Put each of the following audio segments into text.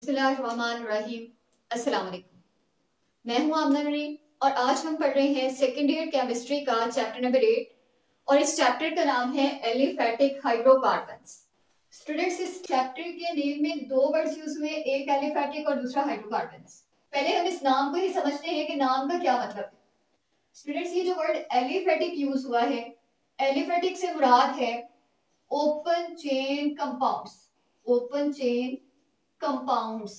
बिस्मिल्लाहिर्रहमानिर्रहीम। अस्सलाम वालेकुम। मैं हूं आमना नरीन और आज हम पढ़ रहे हैं सेकेंड ईयर केमिस्ट्री का चैप्टर नंबर 8 और इस चैप्टर का नाम है एलिफेटिक हाइड्रोकार्बन्स। स्टूडेंट्स, इस चैप्टर के नेम में दो वर्ड्स यूज हुए, एक एलिफेटिक और दूसरा हाइड्रोकार्बन्स। पहले हम इस नाम को ही समझते हैं कि नाम का क्या मतलब है। स्टूडेंट्स, ये जो वर्ड एलिफेटिक यूज हुआ है, एलिफेटिक से मुराद है open chain compounds. Open chain compounds,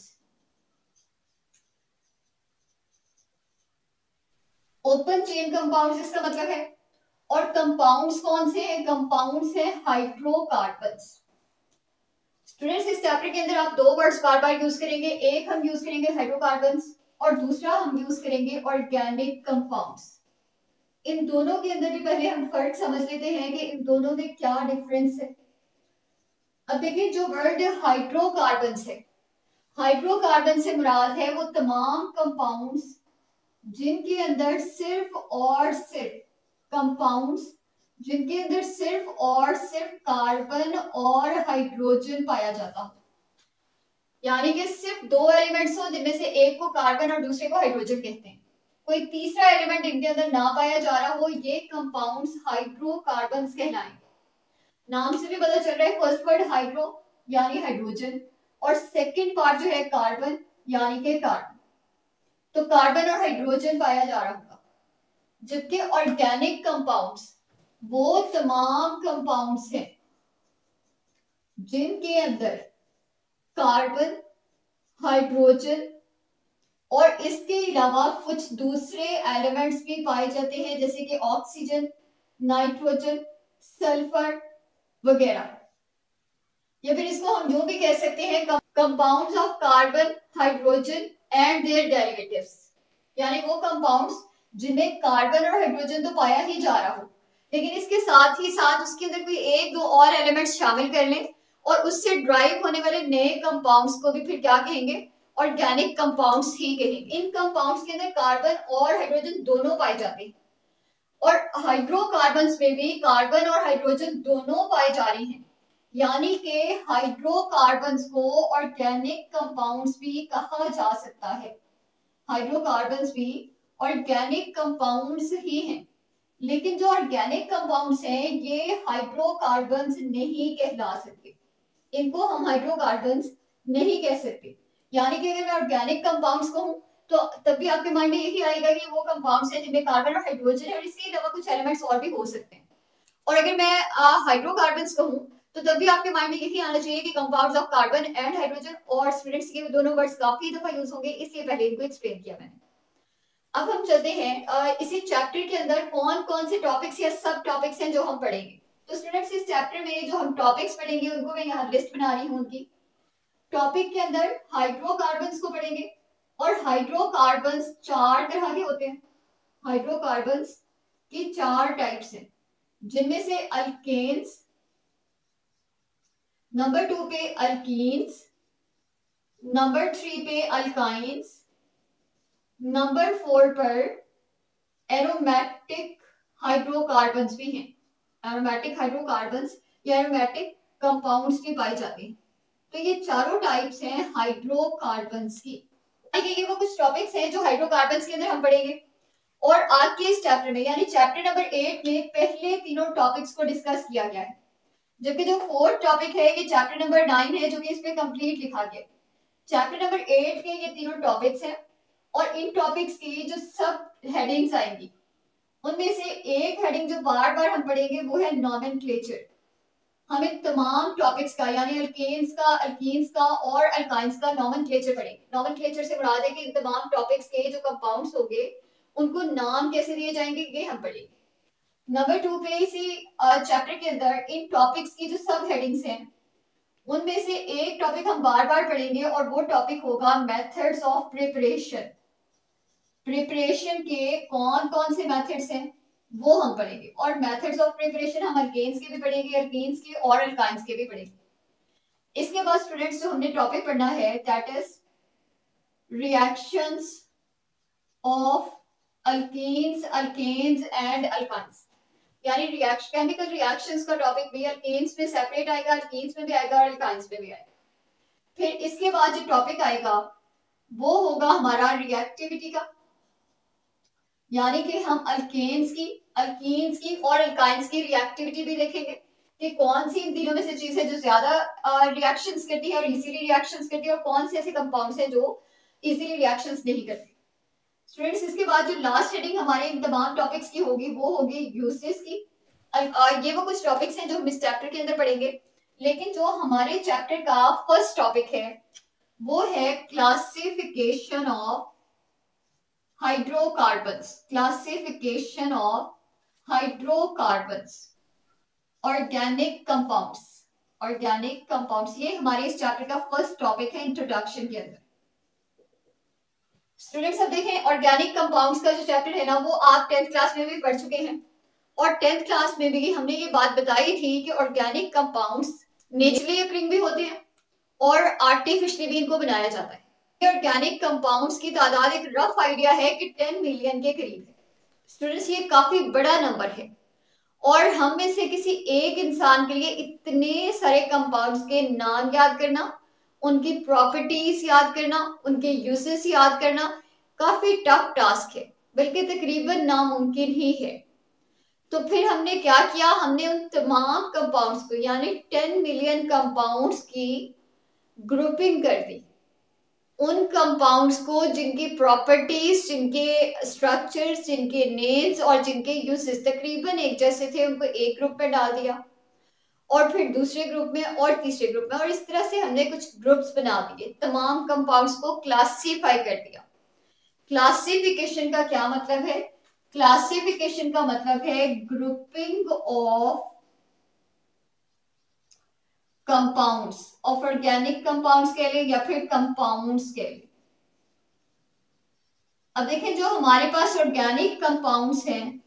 open chain compounds इसका मतलब है। और कंपाउंड्स कौन से हैं? कंपाउंड्स हैं हाइड्रोकार्बन्स। स्टूडेंट्स, इस चैप्टर के अंदर आप दो वर्ड्स बार बार यूज करेंगे, एक हम यूज करेंगे हाइड्रोकार्बन्स और दूसरा हम यूज करेंगे ऑर्गेनिक कंपाउंड्स। इन दोनों के अंदर भी पहले हम फर्क समझ लेते हैं कि इन दोनों में क्या डिफरेंस है। अब देखिए, जो वर्ड हाइड्रोकार्बन्स है, हाइड्रोकार्बन से मुराद है वो तमाम कंपाउंड्स जिनके अंदर सिर्फ और सिर्फ कंपाउंड्स जिनके अंदर सिर्फ और सिर्फ कार्बन और हाइड्रोजन पाया जाता हो, यानी कि सिर्फ दो एलिमेंट्स हो जिनमें से एक को कार्बन और दूसरे को हाइड्रोजन कहते हैं, कोई तीसरा एलिमेंट इनके अंदर ना पाया जा रहा हो, ये कंपाउंड्स हाइड्रोकार्बन्स कहलाएंगे। नाम से भी पता चल रहा है, फर्स्ट वर्ड हाइड्रो यानी हाइड्रोजन और सेकंड पार्ट जो है कार्बन यानी कि कार्बन, तो कार्बन और हाइड्रोजन पाया जा रहा होगा। जबकि ऑर्गेनिक कंपाउंड्स वो तमाम कंपाउंड्स हैं जिनके अंदर कार्बन, हाइड्रोजन और इसके अलावा कुछ दूसरे एलिमेंट्स भी पाए जाते हैं, जैसे कि ऑक्सीजन, नाइट्रोजन, सल्फर वगैरह। या फिर इसको हम यूं भी कह सकते हैं, compounds of carbon, hydrogen and their derivatives, यानी वो कंपाउंड्स जिनमें कार्बन और हाइड्रोजन तो पाया ही जा रहा हो, लेकिन इसके साथ ही साथ उसके अंदर कोई एक दो और एलिमेंट्स शामिल कर लें और उससे ड्राइव होने वाले नए कंपाउंड्स को भी फिर क्या कहेंगे? ऑर्गेनिक कंपाउंड्स ही कहेंगे। इन कंपाउंड्स के अंदर कार्बन और हाइड्रोजन दोनों पाए जाते हैं और हाइड्रोकार्बन्स में भी कार्बन और हाइड्रोजन दोनों पाए जा रहे हैं, यानी कि हाइड्रोकार्बन्स को ऑर्गेनिक कंपाउंड्स भी कहा जा सकता है। हाइड्रोकार्बन्स भी ऑर्गेनिक कंपाउंड्स ही हैं, लेकिन जो ऑर्गेनिक कंपाउंड्स हैं ये हाइड्रोकार्बन्स नहीं कहला सकते, इनको हम हाइड्रोकार्बन्स नहीं कह सकते। यानी कि अगर मैं ऑर्गेनिक कंपाउंड्स कहूं तो तब भी आपके माइंड में यही आएगा कि वो कंपाउंड्स हैं जिनमें कार्बन और हाइड्रोजन है और इसके अलावा कुछ एलिमेंट्स और भी हो सकते हैं। और अगर मैं हाइड्रोकार्बन्स कहूं तो तब भी आपके माइंड में यही आना चाहिए कि compounds of carbon and hydrogen. और स्टूडेंट्स, ये दोनों वर्ड्स काफी दफा यूज होंगे, इसलिए पहले इनको एक्सप्लेन किया मैंने। अब हम चलते हैं इसी चैप्टर के अंदर कौन कौन से टॉपिक्स या सब टॉपिक्स हैं जो हम पढ़ेंगे। तो स्टूडेंट्स, इस चैप्टर में जो हम टॉपिक्स पढ़ेंगे उनको मैं यहाँ लिस्ट बना रही हूँ उनकी। टॉपिक के अंदर हाइड्रोकार्बन्स को पढ़ेंगे और हाइड्रोकार्बन्स चार तरह के होते हैं। हाइड्रोकार्बन्स की चार टाइप्स हैं, जिनमें से अल्केन्स, नंबर 2 पे अल्कीन्स, नंबर 3 पे अल्काइंस, नंबर 4 पर एरोमेटिक हाइड्रोकार्बन्स भी हैं। एरोमेटिक हाइड्रोकार्बन्स या एरोमेटिक कंपाउंड्स भी पाए जाते हैं। तो ये चारों टाइप्स हैं हाइड्रोकार्बन्स की। ये वो कुछ टॉपिक्स हैं जो हाइड्रोकार्बन्स के अंदर हम पढ़ेंगे और आज के इस चैप्टर में यानी चैप्टर नंबर 8 में पहले तीनों टॉपिक्स को डिस्कस किया गया है, जबकि जो फोर्थ टॉपिक है ये चैप्टर नंबर 9 है जो कि इस पे कंप्लीट लिखा गया। चैप्टर नंबर 8 के ये तीनों टॉपिक्स हैं और इन टॉपिक्स की जो सब हेडिंग्स आएंगी उनमें से एक हेडिंग जो बार बार हम पढ़ेंगे वो है नॉमेनक्लेचर। हम इन तमाम टॉपिक्स का यानी अल्केन्स का, अल्कीन्स का और अल्काइंस का नॉमेनक्लेचर पढ़ेंगे। नॉमेनक्लेचर से मुराद है कि इन तमाम टॉपिक्स के जो कंपाउंड्स होंगे उनको नाम कैसे दिए जाएंगे ये हम पढ़ेंगे। नंबर 2 पे इसी चैप्टर के अंदर इन टॉपिक्स की जो सब हेडिंग्स हैं उनमें से एक टॉपिक हम बार बार पढ़ेंगे और वो टॉपिक होगा मेथड्स ऑफ प्रिपरेशन। प्रिपरेशन के कौन कौन से मेथड्स हैं वो हम पढ़ेंगे और मेथड्स ऑफ प्रिपरेशन हम अल्केन्स के भी पढ़ेंगे, अल्कीन्स के और अल्काइंस के भी पढ़ेंगे। इसके बाद स्टूडेंट्स जो हमने टॉपिक पढ़ना है that is reactions of alkenes, alkanes and alkynes, यानी केमिकल रिएक्शंस का टॉपिक भी अल्केन्स में सेपरेट आएगा, अल्कीन्स में भी आएगा और अल्काइंस में भी आएगा। फिर इसके बाद जो टॉपिक आएगा वो होगा हमारा रिएक्टिविटी का, यानी कि हम अल्केन्स की और अल्काइंस की रिएक्टिविटी भी देखेंगे कि कौन सी इन तीनों में से चीज है जो ज्यादा रिएक्शंस करती है और इजीली रिएक्शंस करती है, और कौन से ऐसे कंपाउंड्स हैं जो इजीली रिएक्शंस नहीं करते। स्टूडेंट्स, इसके बाद जो लास्ट हेडिंग हमारे इन तमाम टॉपिक्स की होगी वो होगी यूसेस की। ये वो कुछ टॉपिक्स हैं जो हम इस चैप्टर के अंदर पढ़ेंगे, लेकिन जो हमारे चैप्टर का फर्स्ट टॉपिक है वो है classification of hydrocarbons. Classification of hydrocarbons, organic compounds. Organic compounds ये हमारे इस चैप्टर का फर्स्ट टॉपिक है इंट्रोडक्शन के अंदर। स्टूडेंट्स, अब देखें ऑर्गेनिक कंपाउंड्स का जो चैप्टर है ना वो आप 10th क्लास में भी पढ़ चुके हैं, और 10th क्लास में भी हमने ये बात बताई थी कि ऑर्गेनिक कंपाउंड्स नेचुरली अकरिंग भी होते हैं और आर्टिफिशियली भी इनको बनाया जाता है। ऑर्गेनिक कंपाउंड्स की तादाद एक रफ आइडिया है कि 10 मिलियन के करीब है। स्टूडेंट्स, ये काफी बड़ा नंबर है, और हम में से किसी एक इंसान के लिए इतने सारे कंपाउंड्स के नाम याद करना, उनकी प्रॉपर्टीज याद करना, उनके यूजेस याद करना काफी टफ टास्क है, बल्कि तकरीबन नामुमकिन ही है। तो फिर हमने क्या किया, हमने उन तमाम कंपाउंड्स को यानी 10 मिलियन कंपाउंड्स की ग्रुपिंग कर दी। उन कंपाउंड्स को जिनकी प्रॉपर्टीज, जिनके स्ट्रक्चर्स, जिनके नेम्स और जिनके यूजेस तकरीबन एक जैसे थे उनको एक ग्रुप में डाल दिया, और फिर दूसरे ग्रुप में और तीसरे ग्रुप में, और इस तरह से हमने कुछ ग्रुप्स बना दिए, तमाम कंपाउंड्स को क्लासिफाई कर दिया। क्लासिफिकेशन का क्या मतलब है? क्लासिफिकेशन का मतलब है grouping of compounds, of organic compounds कह लें या फिर कंपाउंड्स कह लें। अब देखें जो हमारे पास ऑर्गेनिक कंपाउंड्स हैं,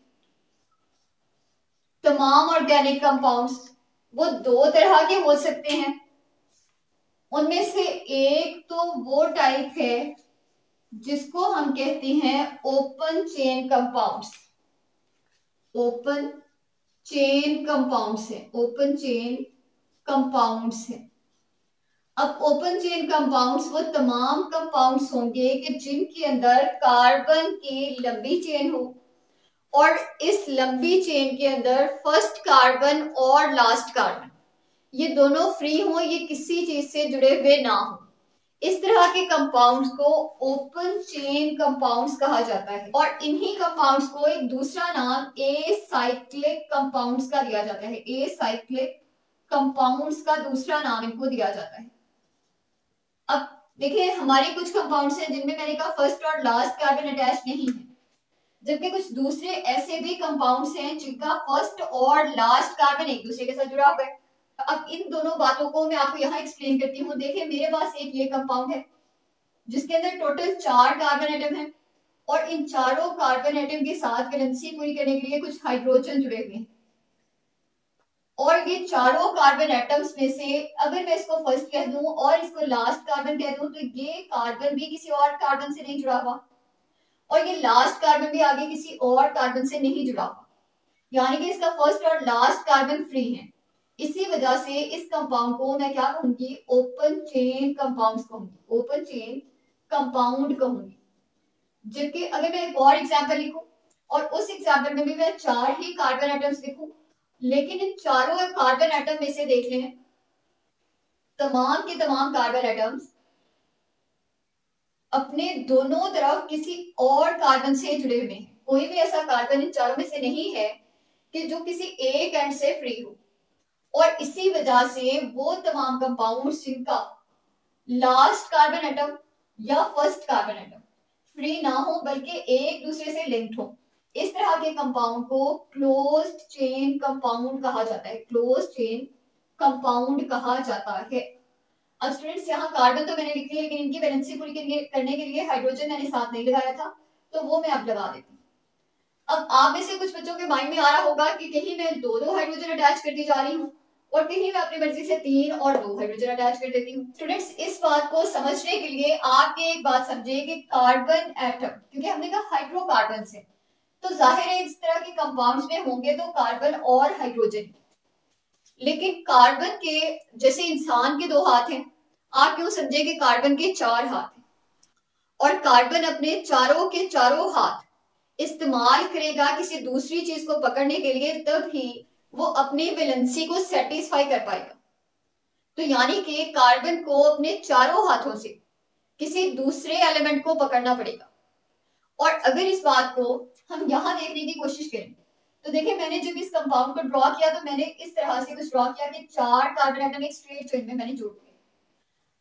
तमाम ऑर्गेनिक कंपाउंड्स वो दो तरह के हो सकते हैं। उनमें से एक तो वो टाइप है जिसको हम कहते हैं open chain compounds. Open chain compounds है, ओपन चेन कंपाउंड्स है। अब ओपन चेन कंपाउंड्स वो तमाम कंपाउंड्स होंगे कि जिनके अंदर कार्बन की लंबी चेन हो, और इस लंबी चेन के अंदर फर्स्ट कार्बन और लास्ट कार्बन ये दोनों फ्री हो, ये किसी चीज से जुड़े हुए ना हो। इस तरह के कंपाउंड्स को ओपन चेन कंपाउंड्स कहा जाता है, और इन्हीं कंपाउंड्स को एक दूसरा नाम एसाइक्लिक कंपाउंड्स का दिया जाता है। एसाइक्लिक कंपाउंड्स का दूसरा नाम इनको दिया जाता है। अब देखिए हमारे कुछ कंपाउंड्स हैं जिनमें मैंने कहा फर्स्ट और लास्ट कार्बन अटैच नहीं है, जबकि कुछ दूसरे ऐसे भी कंपाउंड्स हैं जिनका फर्स्ट और लास्ट कार्बन एक दूसरे के साथ जुड़ा हुआ है। अब इन दोनों बातों को मैं आपको यहाँ एक्सप्लेन करती हूँ। देखिए मेरे पास एक ये कंपाउंड है जिसके अंदर टोटल 4 कार्बन एटम है, और इन चारों कार्बन एटम के साथ वैलेंसी पूरी करने के लिए कुछ हाइड्रोजन जुड़े हुए हैं, और ये चारों कार्बन एटम्स में से अगर मैं इसको फर्स्ट कह दूं और इसको लास्ट कार्बन कह दूं तो ये कार्बन भी किसी और कार्बन से नहीं जुड़ा हुआ, और ये लास्ट कार्बन भी आगे किसी और कार्बन से नहीं जुड़ा हुआ, यानी कि इसका फर्स्ट और लास्ट कार्बन फ्री है। इसी वजह से इस कंपाउंड को मैं क्या कहूंगी? ओपन चेन कंपाउंड्स कहूंगी, ओपन चेन कंपाउंड कहूंगी। जबकि अगर मैं एक और एग्जांपल लिखूं और उस एग्जांपल में भी मैं 4 ही कार्बन एटम्स लिखूं, लेकिन इन चारों कार्बन एटम में से देख लें तमाम के तमाम कार्बन एटम्स अपने दोनों तरफ किसी और कार्बन से जुड़े हुए हैं। कोई भी ऐसा कार्बन इन चारों में से नहीं है कि जो किसी एक एंड से फ्री हो, और इसी वजह से वो तमाम कंपाउंड्स जिनका लास्ट कार्बन एटम या फर्स्ट कार्बन एटम फ्री ना हो बल्कि एक दूसरे से लिंक्ड हो, इस तरह के कंपाउंड को क्लोज्ड चेन कंपाउंड कहा जाता है। क्लोज्ड चेन कंपाउंड कहा जाता है। अब स्टूडेंट्स यहाँ कार्बन तो मैंने लिख दिया, लेकिन इनकी वैलेंसी पूरी करने के लिए हाइड्रोजन मैंने साथ नहीं लगाया था, तो वो मैं अब लगा देती हूँ। अब आप में से कुछ बच्चों के माइंड में आ रहा होगा कि कहीं मैं 2-2 हाइड्रोजन अटैच करती जा रही हूँ और कहीं मैं अपनी मर्जी से 3 और 2 हाइड्रोजन अटैच कर देती हूँ। स्टूडेंट्स इस बात को समझने के लिए आप ये एक बात समझे कि कार्बन एटम, क्योंकि हमने कहा हाइड्रोकार्बन से, तो जाहिर है इस तरह के कंपाउंड्स में होंगे तो कार्बन और हाइड्रोजन, लेकिन कार्बन के जैसे इंसान के 2 हाथ हैं, आप यूं समझे कि कार्बन के 4 हाथ हैं और कार्बन अपने चारों के चारों हाथ इस्तेमाल करेगा किसी दूसरी चीज को पकड़ने के लिए, तब ही वो अपनी वैलेंसी को सेटिस्फाई कर पाएगा। तो यानी कि कार्बन को अपने चारों हाथों से किसी दूसरे एलिमेंट को पकड़ना पड़ेगा। और अगर इस बात को हम यहां देखने की कोशिश करें तो देखिए, मैंने जब इस कंपाउंड को ड्रॉ किया तो मैंने इस तरह से कुछ ड्रॉ किया कि 4 कार्बन एटम एक स्ट्रेट चेन में मैंने जोड़ दिए।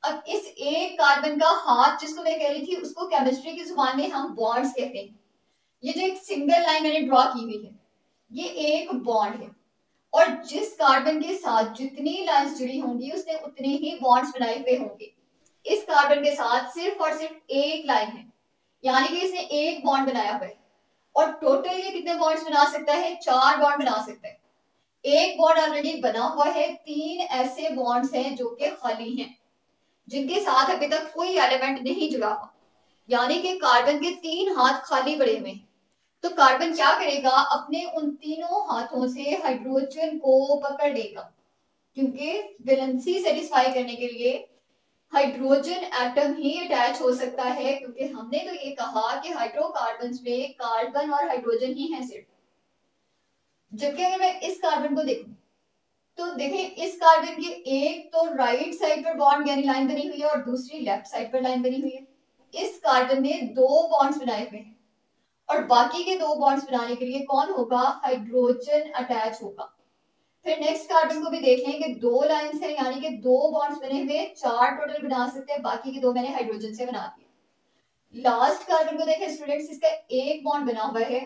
अब इस एक कार्बन का हाथ जिसको मैं कह रही थी उसको केमिस्ट्री की जुबान में हम बॉन्ड्स कहते हैं। ये जो एक सिंगल लाइन मैंने ड्रॉ की हुई है ये एक बॉन्ड है और जिस कार्बन के साथ जितनी लाइंस जुड़ी होंगी उसने उतने ही बॉन्ड्स बनाए हुए होंगे। इस कार्बन के साथ सिर्फ और सिर्फ एक लाइन है, यानी कि इसने एक बॉन्ड बनाया हुआ है और टोटल ये कितने बॉन्ड्स बना सकता है? 4 बॉन्ड बना सकता है। एक बॉन्ड ऑलरेडी बना हुआ है, 3 ऐसे बॉन्ड्स हैं जो कि खाली हैं, जिनके साथ अभी तक कोई एलिमेंट नहीं जुड़ा हुआ, यानी कि कार्बन के 3 हाथ खाली पड़े हुए हैं। तो कार्बन क्या करेगा? अपने उन तीनों हाथों से हाइड्रोजन को पकड़ लेगा, क्योंकि वैलेंसी सेटिस्फाई करने के लिए हाइड्रोजन एटम ही अटैच हो सकता है, क्योंकि हमने तो ये कहा कि हाइड्रोकार्बन्स में कार्बन और हाइड्रोजन ही है सिर्फ। जबकि अगर मैं इस कार्बन को देखूं तो देखें, इस कार्बन की एक तो राइट साइड पर बॉन्ड यानी लाइन बनी हुई है और दूसरी लेफ्ट साइड पर लाइन बनी हुई है। इस कार्बन ने 2 बॉन्ड्स बनाए हुए हैं और बाकी के 2 बॉन्ड्स बनाने के लिए कौन होगा? हाइड्रोजन अटैच होगा। फिर नेक्स्ट कार्बन को भी देख लें कि 2 लाइंस है, यानी कि 2 बॉन्ड्स बने हुए, 4 टोटल बना सकते हैं, बाकी के 2 मैंने हाइड्रोजन से बना दिए। लास्ट कार्बन को देखें स्टूडेंट्स, इसका एक बॉन्ड बना हुआ है,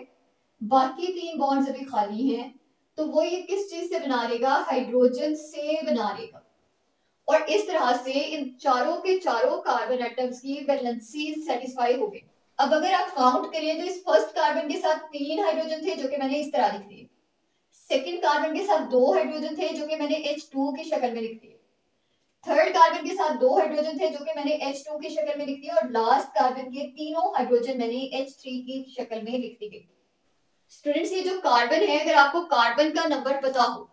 बाकी 3 बॉन्ड्स अभी खाली हैं, तो वो ये किस चीज से बना लेगा? हाइड्रोजन से बना लेगा। और इस तरह से इन चारों के चारों कार्बन एटम्स की वैलेंसी सेटिस्फाई हो गई। अब अगर आप काउंट करें तो इस फर्स्ट कार्बन के साथ 3 हाइड्रोजन थे जो कि मैंने इस तरह लिख दिए, सेकंड कार्बन के साथ 2 हाइड्रोजन थे जो कि मैंने H2 की शक्ल में लिख दिए, थर्ड कार्बन के साथ 2 हाइड्रोजन थे जो कि मैंने H2 की शक्ल में लिख दिए, और लास्ट कार्बन के तीनों हाइड्रोजन मैंने H3 की शक्ल में लिख दी गई। स्टूडेंट्स, ये जो कार्बन है, अगर आपको कार्बन का नंबर पता हो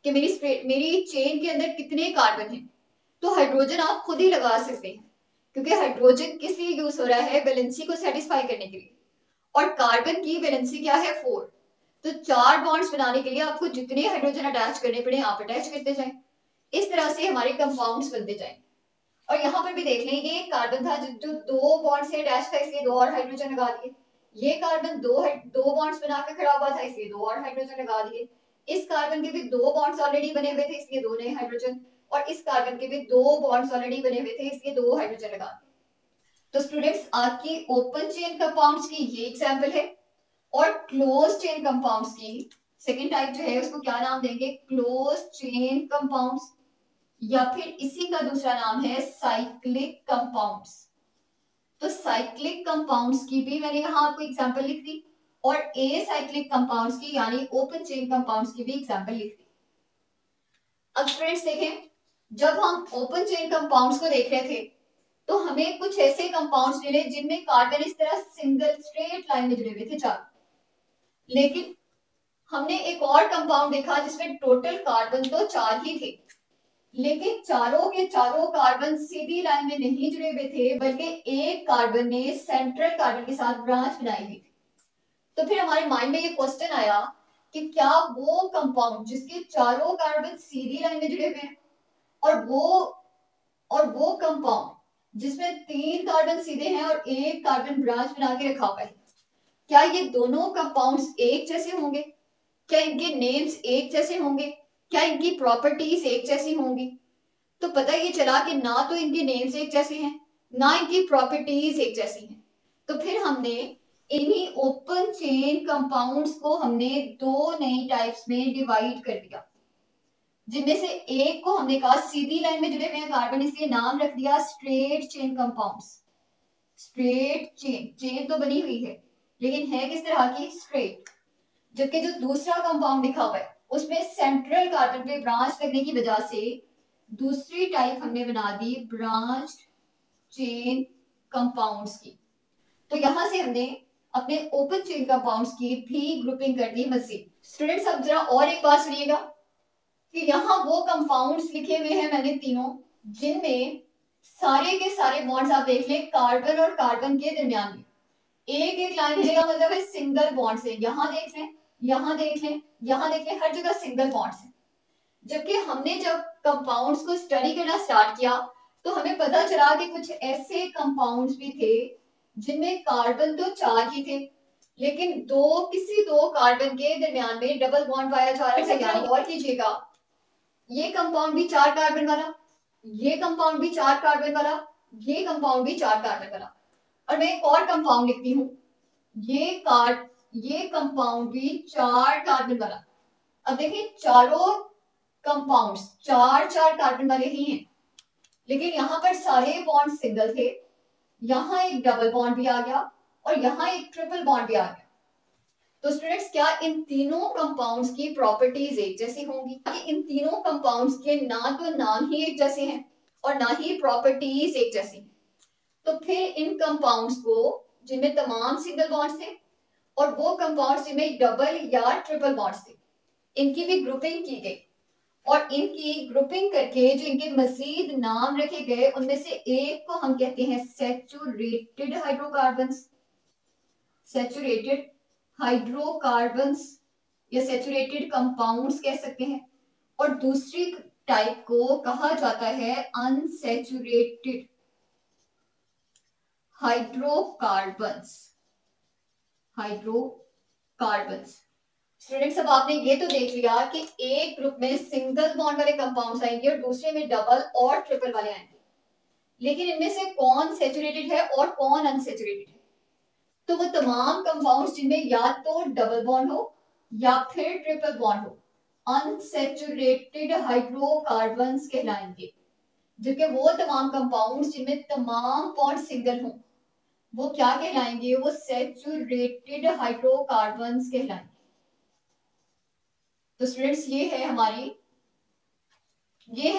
कि मेरी चेन के अंदर कितने कार्बन हैं, तो हाइड्रोजन आप खुद ही लगा सकते हैं, क्योंकि हाइड्रोजन किस लिए यूज हो रहा है? वैलेंसी को सेटिस्फाई करने के लिए, और कार्बन की वैलेंसी क्या है? 4। तो 4 बॉन्ड्स बनाने के लिए आपको जितने हाइड्रोजन अटैच करने पड़े आप अटैच करते जाएं। इस तरह से हमारे कंपाउंड्स बनते जाएं। और यहाँ पर भी देख लें, ये कार्बन था जो 2 बॉन्ड से अटैच था, इसलिए 2 और हाइड्रोजन लगा दिए। ये कार्बन 2 बॉन्ड्स बनाकर खड़ा हुआ था, इसलिए 2 और हाइड्रोजन लगा दिए। इस कार्बन के भी 2 बॉन्ड्स ऑलरेडी बने हुए थे, इसलिए 2 नए हाइड्रोजन, और इस कार्बन के भी 2 बॉन्ड्स ऑलरेडी बने हुए थे, इसलिए 2 हाइड्रोजन लगा दिए। तो स्टूडेंट्स, आपकी ओपन चेन कंपाउंड्स की ये एग्जांपल है, और क्लोज चेन कंपाउंड्स की सेकेंड टाइप जो है उसको क्या नाम देंगे? क्लोज चेन कंपाउंड्स, या फिर इसी का दूसरा नाम है साइक्लिक कंपाउंड्स। तो साइक्लिक कंपाउंड्स की भी मैंने यहाँ आपको एग्जांपल लिख दी, और ए साइक्लिक कंपाउंड्स की यानी ओपन चेन कंपाउंड्स की भी एग्जांपल लिख दी। अब फ्रेंड्स देखें, जब हम ओपन चेन कंपाउंड्स को देख रहे थे तो हमें कुछ ऐसे कंपाउंड्स मिले जिनमें कार्बन इस तरह सिंगल स्ट्रेट लाइन में जुड़े हुए थे 4, लेकिन हमने एक और कंपाउंड देखा जिसमें टोटल कार्बन तो 4 ही थे, लेकिन चारों के चारों कार्बन सीधी लाइन में नहीं जुड़े हुए थे, बल्कि एक कार्बन ने सेंट्रल कार्बन के साथ ब्रांच बनाई हुई थी। तो फिर हमारे माइंड में ये क्वेश्चन आया कि क्या वो कंपाउंड जिसके चारों कार्बन सीधी लाइन में जुड़े हुए हैं और वो कंपाउंड जिसमें 3 कार्बन सीधे हैं और एक कार्बन ब्रांच बना के रखा हुआ है, क्या ये दोनों कंपाउंड्स एक जैसे होंगे? क्या इनके नेम्स एक जैसे होंगे? क्या इनकी प्रॉपर्टीज एक जैसी होंगी? तो पता ये चला कि ना तो इनके नेम्स एक जैसे हैं, ना इनकी प्रॉपर्टीज एक जैसी हैं। तो फिर हमने इन्हीं ओपन चेन कंपाउंड्स को हमने 2 नई टाइप्स में डिवाइड कर दिया, जिनमें से एक को हमने कहा सीधी लाइन में जुड़े हुए हैं कार्बन, इसलिए नाम रख दिया straight chain compounds. Straight chain, chain तो बनी हुई है लेकिन है किस तरह की? स्ट्रेट। जबकि जो दूसरा कंपाउंड लिखा हुआ है उसमें सेंट्रल कार्बन पे ब्रांच लगने की वजह से दूसरी टाइप हमने बना दी ब्रांच चेन कंपाउंड्स की। तो यहां से हमने अपने ओपन चेन कंपाउंड्स की भी ग्रुपिंग कर दी मजीद। स्टूडेंट्स, अब जरा और एक बात सुनिएगा कि यहाँ वो कंपाउंड्स लिखे हुए हैं मैंने तीनों, जिनमें सारे के सारे बॉन्ड्स आप देख लें कार्बन और कार्बन के दरमियान में एक एक लाइन है, मतलब है सिंगल बॉन्ड्स है। यहाँ देख लें, यहाँ देख लें, यहाँ देख लें, हर जगह सिंगल बॉन्ड्स है। जबकि हमने जब कंपाउंड्स को स्टडी करना स्टार्ट किया तो हमें पता चला कि कुछ ऐसे कंपाउंड्स भी थे जिनमें कार्बन तो 4 ही थे, लेकिन किसी दो कार्बन के दरमियान में डबल बॉन्ड पाया जा रहा था। यानी और कीजिएगा, ये कंपाउंड भी 4 कार्बन वाला, ये कंपाउंड भी 4 कार्बन वाला, ये कंपाउंड भी 4 कार्बन वाला। और मैं एक और कंपाउंड लिखती हूँ, ये कंपाउंड भी 4 कार्बन वाला। अब देखिए चारों कंपाउंड्स 4 कार्बन वाले ही हैं, लेकिन यहाँ पर सारे बॉन्ड सिंगल थे। यहाँ एक डबल बॉन्ड भी आ गया और यहाँ एक ट्रिपल बॉन्ड भी आ गया। तो स्टूडेंट्स, क्या इन तीनों कंपाउंड्स की प्रॉपर्टीज एक जैसी होंगी? कि इन तीनों कंपाउंड्स के ना तो नाम ही एक जैसे हैं और ना ही प्रॉपर्टीज एक जैसी हैं। तो फिर इन कंपाउंड्स को जिनमें तमाम सिंगल बॉन्ड्स थे और वो कंपाउंड्स जिनमें डबल या ट्रिपल बॉन्ड्स थे, इनकी भी ग्रुपिंग की गई और इनकी ग्रुपिंग करके जो इनके मजीद नाम रखे गए उनमें से एक को हम कहते हैं सैचुरेटेड हाइड्रोकार्बन्स, सैचुरेटेड हाइड्रोकार्बन्स या सैचुरेटेड कंपाउंड्स कह सकते हैं। और दूसरी टाइप को कहा जाता है अनसैचुरेटेड हाइड्रोकार्बन्स, हाइड्रोकार्बन्स। स्टूडेंट्स, अब आपने ये तो देख लिया कि एक ग्रुप में सिंगल बॉन्ड वाले कंपाउंड्स आएंगे और दूसरे में डबल और ट्रिपल वाले आएंगे, लेकिन इनमें से कौन सैचुरेटेड है और कौन अनसैचुरेटेड है? तो वो तमाम कंपाउंड्स जिनमें या तो डबल बॉन्ड हो या फिर ट्रिपल बॉन्ड हो, अनसैचुरेटेड हाइड्रोकार्बन्स कहलाएंगे। जबकि वो तमाम कंपाउंड्स जिनमें तमाम बॉन्ड सिंगल हों, वो क्या कहलाएंगे? वो सैचुरेटेड हाइड्रोकार्बन्स कहलाएंगे। तो स्टूडेंट्स, ये है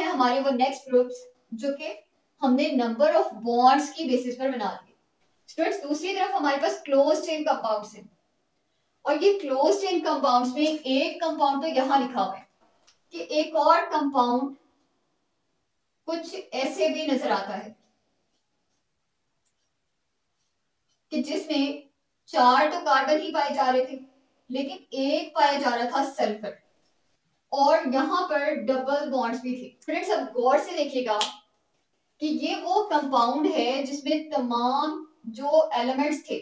हमारे वो नेक्स्ट ग्रुप्स जो कि हमने नंबर ऑफ बॉन्ड्स की बेसिस पर बना दिए। स्टूडेंट्स, दूसरी तरफ हमारे पास क्लोज चेन कंपाउंड्स हैं और ये क्लोज चेन कंपाउंड्स में एक कंपाउंड तो यहां लिखा हुआ है कि एक और कंपाउंड कुछ ऐसे भी नजर आता है कि जिसमें 4 तो कार्बन ही पाए जा रहे थे, लेकिन एक पाया जा रहा था सल्फर और यहाँ पर डबल बॉन्ड्स भी थे। फ्रेंड्स, अब गौर से देखिएगा कि ये वो कंपाउंड है जिसमें तमाम जो एलिमेंट्स थे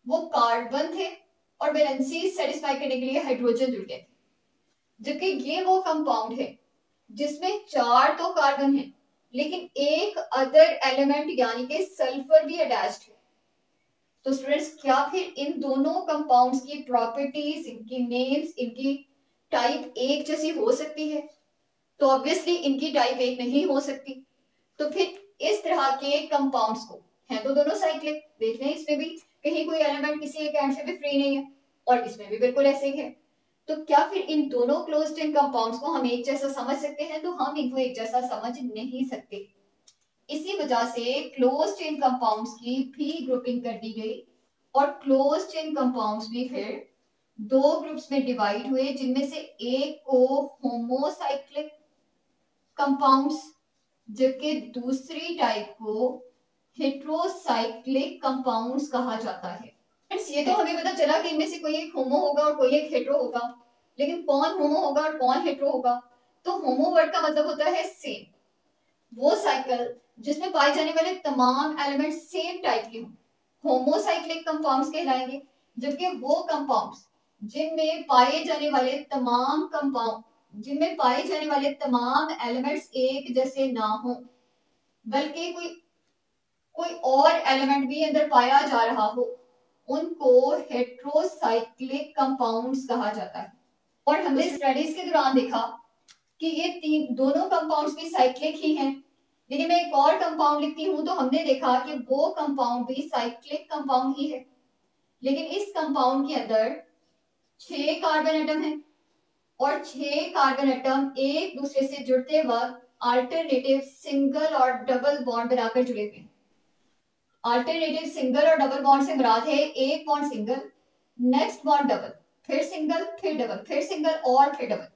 वो कार्बन थे और वैलेंसी सेटिस्फाई करने के लिए हाइड्रोजन जुड़ गए थे, जबकि ये वो कंपाउंड है जिसमें 4 तो कार्बन है लेकिन एक अदर एलिमेंट यानी कि सल्फर भी अटैच्ड है। तो स्टूडेंट्स, क्या फिर इन दोनों कंपाउंड्स की प्रॉपर्टीज, इनकी नेम्स, इनकी टाइप एक जैसी हो सकती है? तो ऑब्वियसली इनकी टाइप एक नहीं हो सकती। तो फिर इस तरह के कंपाउंड्स को, हैं तो दोनों साइक्लिक, देख लें इसमें भी कहीं कोई एलिमेंट किसी एक एंड से भी फ्री नहीं है और इसमें भी बिल्कुल ऐसे ही है। तो क्या फिर इन दोनों क्लोज्ड चेन कंपाउंड्स को हम एक जैसा समझ सकते हैं? तो हम इनको एक जैसा समझ नहीं सकते। इसी वजह से क्लोज चेन कंपाउंड्स की भी ग्रुपिंग कर दी गई और क्लोज चेन कंपाउंड्स भी फिर 2 ग्रुप्स में डिवाइड हुए, जिनमें से एक को होमोसाइक्लिक कंपाउंड्स जबकि दूसरी टाइप को हेट्रोसाइक्लिक कंपाउंड्स कहा जाता है। ये तो हमें पता चला कि इनमें से कोई एक होमो होगा और कोई एक हेट्रो होगा, लेकिन कौन होमो होगा और कौन हेट्रो होगा? तो होमो वर्ड का मतलब होता है सेम, वो साइकिल जिसमें पाए जाने वाले तमाम एलिमेंट सेम टाइप के हों, होमोसाइक्लिक कंपाउंड्स कहलाएंगे। जबकि वो कंपाउंड्स जिनमें पाए जाने वाले तमाम एलिमेंट्स एक जैसे ना हो, बल्कि कोई और एलिमेंट भी अंदर पाया जा रहा हो, उनको हेट्रोसाइक्लिक कंपाउंड्स कहा जाता है। और हमने स्टडीज के दौरान देखा कि ये दोनों कंपाउंड्स भी साइक्लिक ही हैं, लेकिन मैं एक और कंपाउंड लिखती हूं तो हमने देखा कि वो कंपाउंड भी साइक्लिक कंपाउंड ही है, लेकिन इस कंपाउंड के अंदर 6 कार्बन एटम है और 6 कार्बन एटम एक दूसरे से जुड़ते वक्त अल्टरनेटिव सिंगल और डबल बॉन्ड बनाकर जुड़े हुए हैं। अल्टरनेटिव सिंगल और डबल बॉन्ड से मुराद है एक bond single, next bond double, फिर सिंगल, फिर डबल, फिर सिंगल और फिर डबल।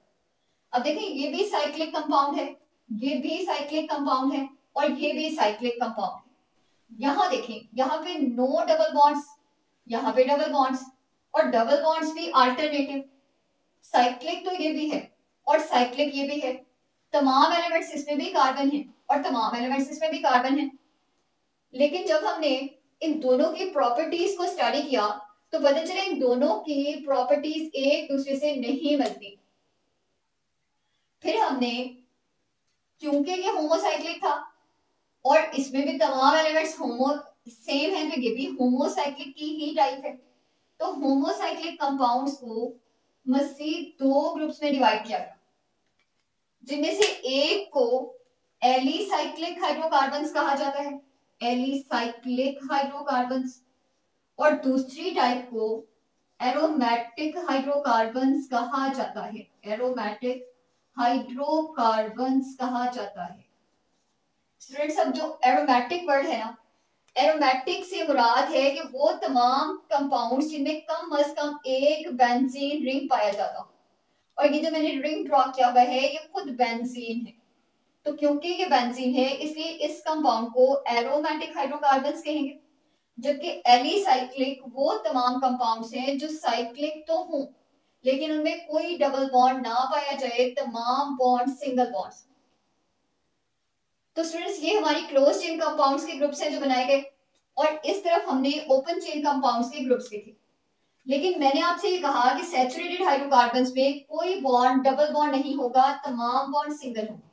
अब देखें, ये भी साइक्लिक कंपाउंड है, ये भी साइक्लिक कंपाउंड है, और ये भी साइक्लिक कंपाउंड है। यहाँ देखें, यहाँ पे नो डबल बॉन्ड्स, यहाँ पे डबल बॉन्ड्स, और डबल बॉन्ड्स भी अल्टरनेटिव। साइक्लिक तो ये भी है और साइक्लिक ये भी है। तमाम एलिमेंट्स इसमें भी कार्बन है और तमाम एलिमेंट्स इसमें भी कार्बन है। लेकिन जब हमने इन दोनों की प्रॉपर्टीज को स्टडी किया तो पता चला इन दोनों की प्रॉपर्टीज एक दूसरे से नहीं मिलती। फिर हमने, क्योंकि ये होमोसाइक्लिक था और इसमें भी तमाम एलिमेंट्स होमो सेम है, तो ये भी होमोसाइक्लिक की ही टाइप है, तो होमोसाइक्लिक कंपाउंड्स को मजीद दो ग्रुप्स में डिवाइड किया गया, जिनमें से एक को एलिसाइक्लिक हाइड्रोकार्बन्स कहा जाता है, एलिसाइक्लिक हाइड्रोकार्बन्स, और दूसरी टाइप को एरोमेटिक हाइड्रोकार्बन्स कहा जाता है, एरोमेटिक हाइड्रोकार्बन्स कहा जाता है। स्टूडेंट्स, अब जो एरोमेटिक वर्ड है ना, एरोमेटिक से मुराद है कि वो तमाम कंपाउंड्स जिनमें कम अज कम एक बेंजीन रिंग पाया जाता हो, और ये जो मैंने रिंग ड्रॉ किया हुआ है ये खुद बेंजीन है। तो क्योंकि ये बेंजीन है इसलिए इस कंपाउंड को एरोमेटिक हाइड्रोकार्बन्स कहेंगे, जबकि एलिसाइक्लिक वो तमाम कंपाउंड्स हैं जो साइक्लिक तो हों लेकिन उनमें कोई डबल बॉन्ड ना पाया जाए, तमाम बॉन्ड सिंगल बॉन्ड्स। तो स्टूडेंट्स, ये हमारी क्लोज चेन कंपाउंड्स के ग्रुप्स हैं जो बनाए गए, और इस तरफ हमने ओपन चेन कंपाउंड्स के ग्रुप्स लिखे। लेकिन मैंने आपसे ये कहा कि सैचुरेटेड हाइड्रोकार्बन्स में कोई बॉन्ड डबल बॉन्ड नहीं होगा, तमाम बॉन्ड सिंगल होंगे,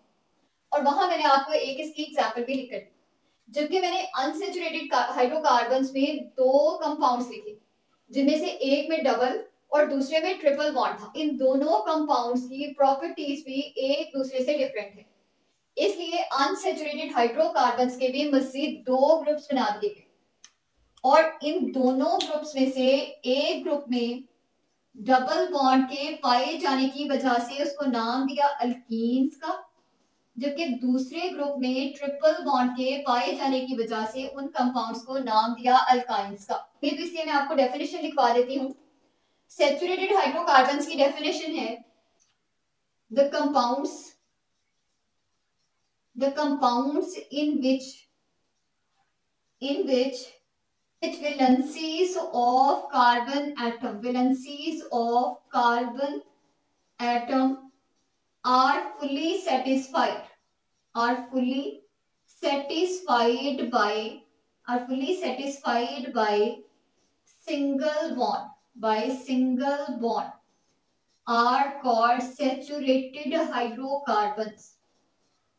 और वहां मैंने आपको एक इसकी एग्जांपल भी लिख कर दी। जबकि मैंने अनसैचुरेटेड हाइड्रोकार्बन्स में दो कंपाउंड्स लिखे, जिनमें से एक में डबल और दूसरे में ट्रिपल बॉन्ड था। इन दोनों कंपाउंड्स की प्रॉपर्टीज भी एक दूसरे से डिफरेंट है, इसलिए अनसैचुरेटेड हाइड्रोकार्बन्स के भी मजीद दो ग्रुप्स बना दिए गए, और इन दोनों ग्रुप्स में से एक ग्रुप में डबल बॉन्ड के पाए जाने की वजह से उसको नाम दिया अल्कीन्स का, जबकि दूसरे ग्रुप में ट्रिपल बॉन्ड के पाए जाने की वजह से उन कंपाउंड्स को नाम दिया अल्काइंस का। तो इसलिए मैं आपको डेफिनेशन लिखवा देती हूँ। सैचुरेटेड हाइड्रोकार्बन्स की डेफिनेशन है the compounds in which valencies of carbon atom are fully satisfied by single bond are called saturated hydrocarbons।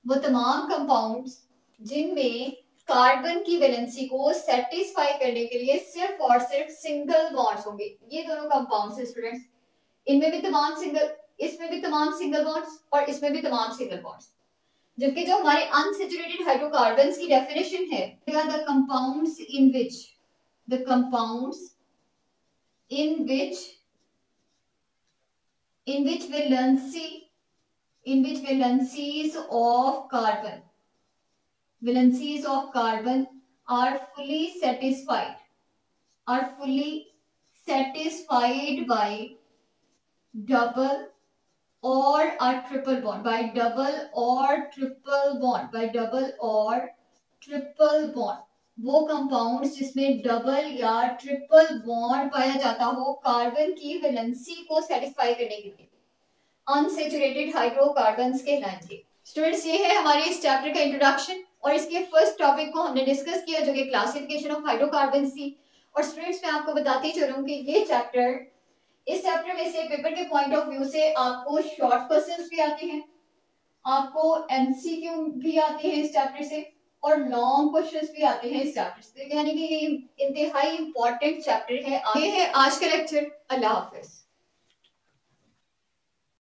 वो तमाम कंपाउंड्स जिनमें कार्बन की वैलेंसी को सेटिस्फाई करने के लिए सिर्फ और सिर्फ सिंगल बॉन्ड्स होंगे, ये दोनों कंपाउंड्स हैं स्टूडेंट्स। इनमें भी तमाम सिंगल, इसमें भी तमाम सिंगल बॉन्ड्स और इसमें भी तमाम सिंगल बॉन्ड्स। जबकि जो हमारे अनसैचुरेटेड हाइड्रोकार्बन्स की डेफिनेशन है, the compounds in which valencies of carbon are fully satisfied by double or a triple bond, वो कंपाउंड्स जिसमें डबल या ट्रिपल बॉन्ड पाया जाता हो कार्बन की वैलेंसी को सेटिस्फाई करने के लिए, अनसैचुरेटेड हाइड्रोकार्बन्स कहलाएंगे। स्टूडेंट्स, ये है हमारे इस चैप्टर का इंट्रोडक्शन, और इसके फर्स्ट टॉपिक को हमने डिस्कस किया जो कि क्लासिफिकेशन ऑफ हाइड्रोकार्बन्स थी। और स्टूडेंट्स, मैं आपको बताती चलूं कि ये चैप्टर, इस चैप्टर में से पेपर के पॉइंट ऑफ व्यू से आपको शॉर्ट क्वेश्चंस भी आते हैं, आपको एमसीक्यू भी आते हैं इस चैप्टर से, और लॉन्ग क्वेश्चंस भी आते हैं इस चैप्टर से, यानी कि ये इंतहाई इंपॉर्टेंट चैप्टर है। ये है आज का लेक्चर। अल्लाह हाफिज।